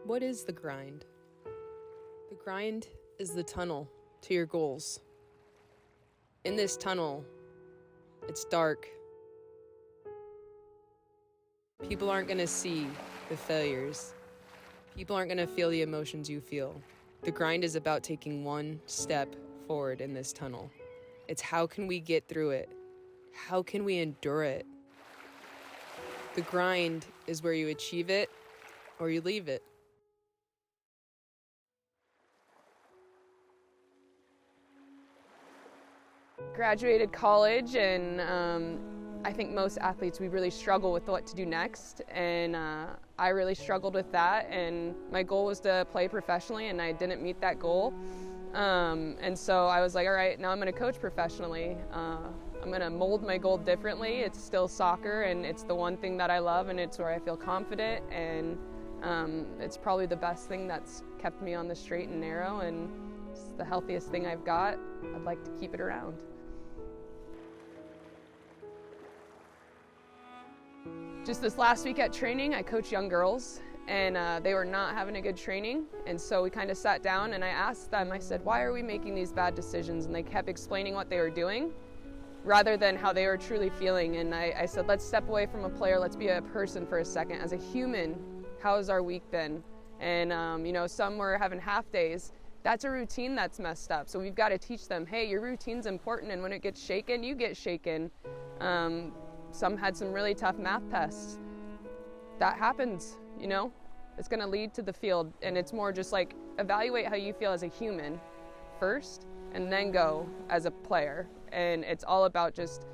What is the grind? The grind is the tunnel to your goals. In this tunnel, it's dark. People aren't going to see the failures. People aren't going to feel the emotions you feel. The grind is about taking one step forward in this tunnel. It's how can we get through it? How can we endure it? The grind is where you achieve it or you leave it. Graduated college, and I think most athletes, we really struggle with what to do next, and I really struggled with that, and my goal was to play professionally, and I didn't meet that goal, and so I was like, all right, now I'm going to coach professionally. I'm going to mold my goal differently. It's still soccer, and it's the one thing that I love, and it's where I feel confident, and it's probably the best thing that's kept me on the straight and narrow, and it's the healthiest thing I've got. I'd like to keep it around. Just this last week at training, I coached young girls, and they were not having a good training, and so we kind of sat down and I asked them, I said, why are we making these bad decisions? And they kept explaining what they were doing rather than how they were truly feeling. And I said, let's step away from a player, let's be a person for a second. As a human, how has our week been? And some were having half days. That's a routine that's messed up. So we've got to teach them, hey, your routine's important, and when it gets shaken, you get shaken. Some had some really tough math tests. That happens, It's going to lead to the field, and it's more just like evaluate how you feel as a human first, and then go as a player. And it's all about just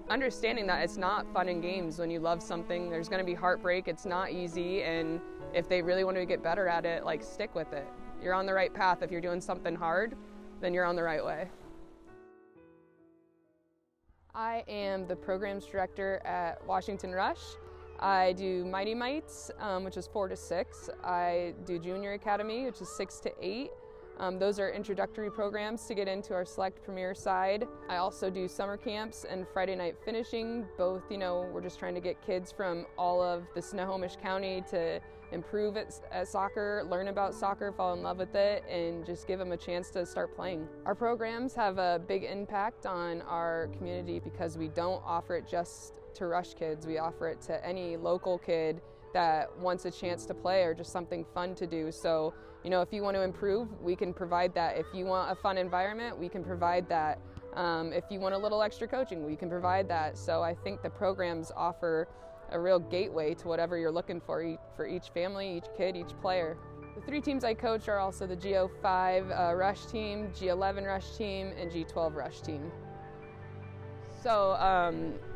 understanding that it's not fun and games when you love something. There's going to be heartbreak. It's not easy, and if they really want to get better at it, stick with it. You're on the right path. If you're doing something hard, then you're on the right way. I am the programs director at Washington Rush. I do Mighty Mites, which is 4 to 6. I do Junior Academy, which is 6 to 8. Those are introductory programs to get into our select premier side. I also do summer camps and Friday night finishing. Both, we're just trying to get kids from all of the Snohomish County to improve at soccer, learn about soccer, fall in love with it, and just give them a chance to start playing. Our programs have a big impact on our community because we don't offer it just to Rush kids. We offer it to any local kid that wants a chance to play or just something fun to do. So, if you want to improve, we can provide that. If you want a fun environment, we can provide that. If you want a little extra coaching, we can provide that. So I think the programs offer a real gateway to whatever you're looking for each family, each kid, each player. The 3 teams I coach are also the G05 Rush team, G11 Rush team, and G12 Rush team. So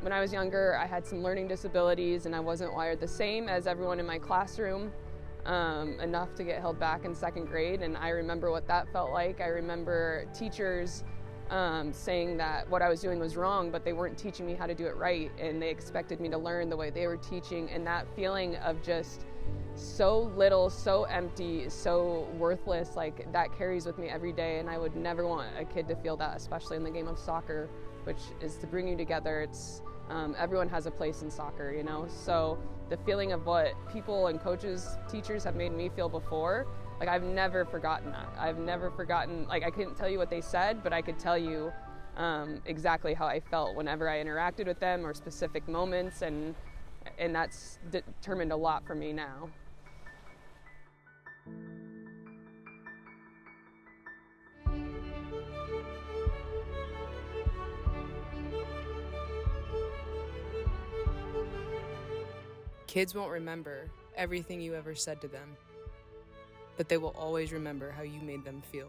when I was younger, I had some learning disabilities, and I wasn't wired the same as everyone in my classroom, enough to get held back in 2nd grade, and I remember what that felt like. I remember teachers saying that what I was doing was wrong, but they weren't teaching me how to do it right, and they expected me to learn the way they were teaching, and that feeling of just so little, so empty, so worthless, that carries with me every day, and I would never want a kid to feel that, especially in the game of soccer, which is to bring you together. It's everyone has a place in soccer, so the feeling of what people and coaches, teachers have made me feel before, I've never forgotten that. I've never forgotten, I couldn't tell you what they said, but I could tell you exactly how I felt whenever I interacted with them or specific moments, and that's determined a lot for me now. Kids won't remember everything you ever said to them, but they will always remember how you made them feel.